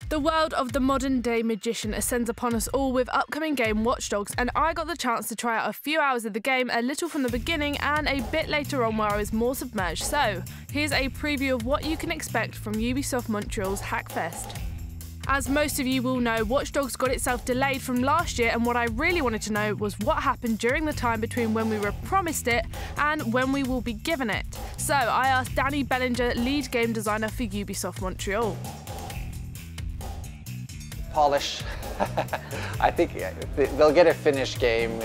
The world of the modern-day magician ascends upon us all with upcoming game Watch Dogs, and I got the chance to try out a few hours of the game, a little from the beginning and a bit later on where I was more submerged. So, here's a preview of what you can expect from Ubisoft Montreal's Hackfest. As most of you will know, Watch Dogs got itself delayed from last year, and what I really wanted to know was what happened during the time between when we were promised it and when we will be given it. So I asked Danny Bellinger, lead game designer for Ubisoft Montreal. Polish. I think they'll get a finished game.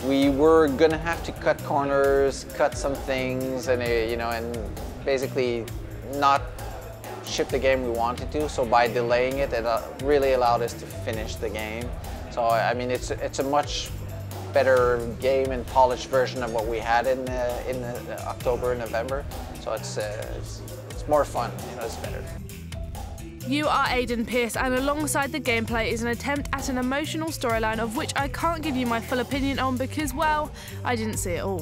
We were gonna have to cut corners, cut some things, and and basically not ship the game we wanted to. So by delaying it, it really allowed us to finish the game. So I mean, it's a much better game and polished version of what we had in October, November. So it's more fun. It's better. You are Aidan Pierce, and alongside the gameplay is an attempt at an emotional storyline of which I can't give you my full opinion on because, well, I didn't see it all.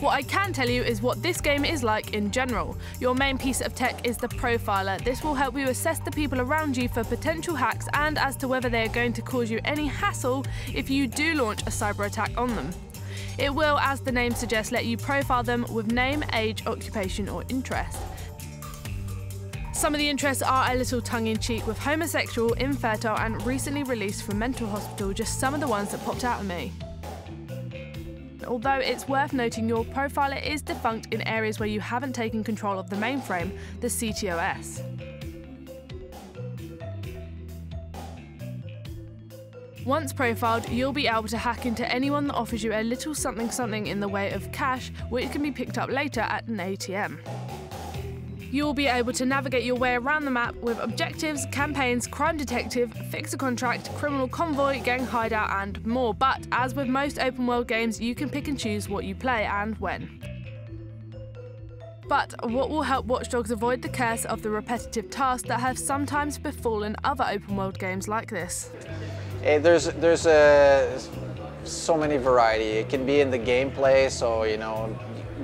What I can tell you is what this game is like in general. Your main piece of tech is the profiler. This will help you assess the people around you for potential hacks and as to whether they are going to cause you any hassle if you do launch a cyber attack on them. It will, as the name suggests, let you profile them with name, age, occupation or interest. Some of the interests are a little tongue-in-cheek, with homosexual, infertile and recently released from mental hospital just some of the ones that popped out at me. Although it's worth noting your profiler is defunct in areas where you haven't taken control of the mainframe, the CTOS. Once profiled, you'll be able to hack into anyone that offers you a little something in the way of cash, which can be picked up later at an ATM. You'll be able to navigate your way around the map with objectives, campaigns, crime detective, fix a contract, criminal convoy, gang hideout and more, but as with most open world games, you can pick and choose what you play and when. But what will help Watch Dogs avoid the curse of the repetitive tasks that have sometimes befallen other open world games like this? There's so many variety. It can be in the gameplay, so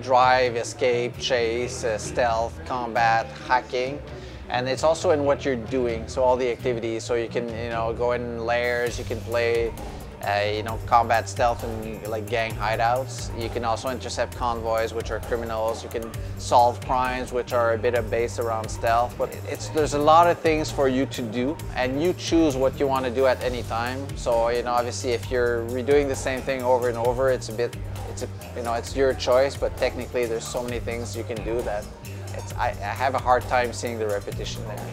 drive, escape, chase, stealth, combat, hacking, and it's also in what you're doing. So all the activities. So you can go in layers. You can play combat, stealth, and like gang hideouts. You can also intercept convoys, which are criminals. You can solve crimes, which are a bit of based around stealth. But there's a lot of things for you to do, and you choose what you want to do at any time. So obviously, if you're redoing the same thing over and over, it's your choice. But technically, there's so many things you can do that I have a hard time seeing the repetition there.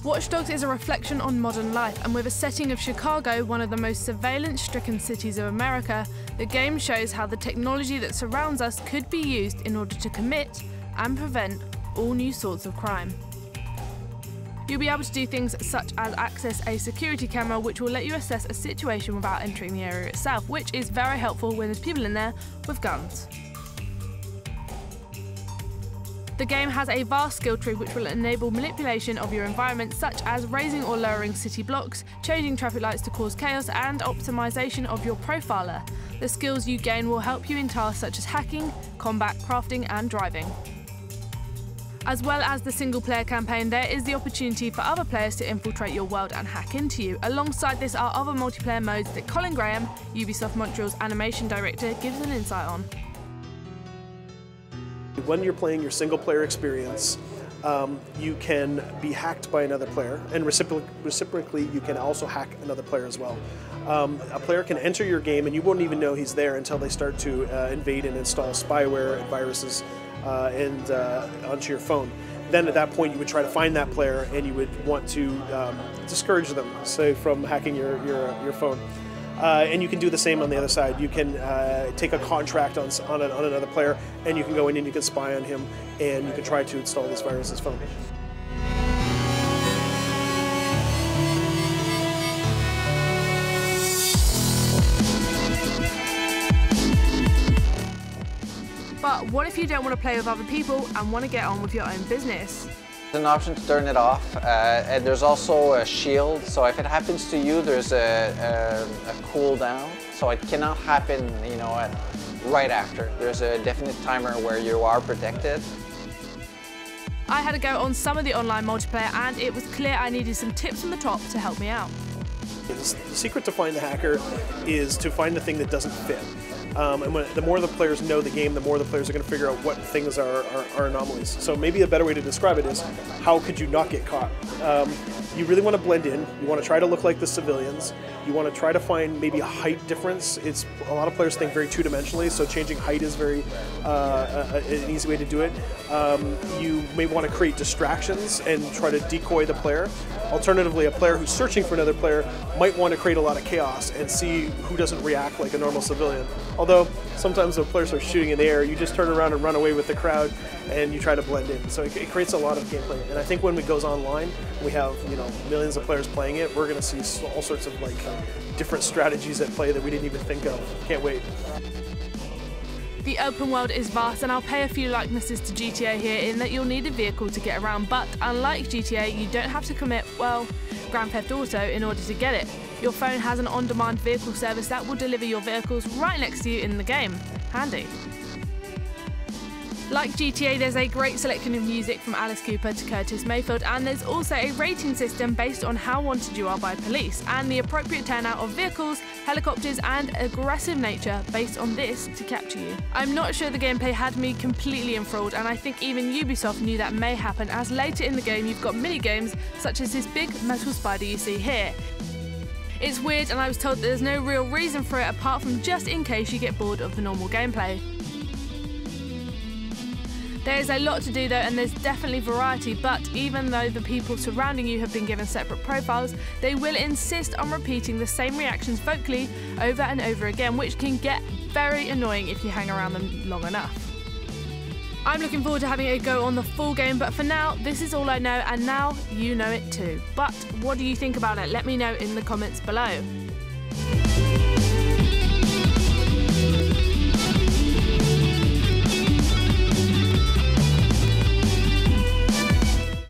Watch Dogs is a reflection on modern life, and with a setting of Chicago, one of the most surveillance-stricken cities of America, the game shows how the technology that surrounds us could be used in order to commit and prevent all new sorts of crime. You'll be able to do things such as access a security camera, which will let you assess a situation without entering the area itself, which is very helpful when there's people in there with guns. The game has a vast skill tree which will enable manipulation of your environment, such as raising or lowering city blocks, changing traffic lights to cause chaos, and optimization of your profiler. The skills you gain will help you in tasks such as hacking, combat, crafting, and driving. As well as the single-player campaign, there is the opportunity for other players to infiltrate your world and hack into you. Alongside this are other multiplayer modes that Colin Graham, Ubisoft Montreal's animation director, gives an insight on. When you're playing your single-player experience, you can be hacked by another player, and reciprocally, you can also hack another player as well. A player can enter your game, and you won't even know he's there until they start to invade and install spyware and viruses onto your phone. Then at that point, you would try to find that player, and you would want to discourage them, say, from hacking your phone. And you can do the same on the other side. You can take a contract on another player, and you can go in and you can spy on him, and you can try to install this virus's phone. But what if you don't want to play with other people and want to get on with your own business? There's an option to turn it off, and there's also a shield, so if it happens to you, there's a cooldown, so it cannot happen, right after. There's a definite timer where you are protected. I had a go on some of the online multiplayer and it was clear I needed some tips from the top to help me out. The secret to find the hacker is to find the thing that doesn't fit. The more the players know the game, the more the players are going to figure out what things are anomalies. So maybe a better way to describe it is, how could you not get caught? You really want to blend in. You want to try to look like the civilians. You want to try to find maybe a height difference. A lot of players think very two-dimensionally, so changing height is very an easy way to do it. You may want to create distractions and try to decoy the player. Alternatively, a player who's searching for another player might want to create a lot of chaos and see who doesn't react like a normal civilian. Although sometimes when players are shooting in the air, you just turn around and run away with the crowd and you try to blend in. So it creates a lot of gameplay. And I think when it goes online, we have millions of players playing it, we're going to see all sorts of different strategies at play that we didn't even think of. Can't wait. The open world is vast, and I'll pay a few likenesses to GTA here in that you'll need a vehicle to get around, but unlike GTA, you don't have to commit, well, Grand Theft Auto in order to get it. Your phone has an on-demand vehicle service that will deliver your vehicles right next to you in the game. Handy. Like GTA, there's a great selection of music from Alice Cooper to Curtis Mayfield, and there's also a rating system based on how wanted you are by police, and the appropriate turnout of vehicles, helicopters, and aggressive nature based on this to capture you. I'm not sure the gameplay had me completely enthralled, and I think even Ubisoft knew that may happen, as later in the game you've got mini-games such as this big metal spider you see here. It's weird, and I was told that there's no real reason for it apart from just in case you get bored of the normal gameplay. There is a lot to do though, and there's definitely variety, but even though the people surrounding you have been given separate profiles, they will insist on repeating the same reactions vocally over and over again, which can get very annoying if you hang around them long enough. I'm looking forward to having a go on the full game, but for now, this is all I know, and now you know it too. But what do you think about it? Let me know in the comments below.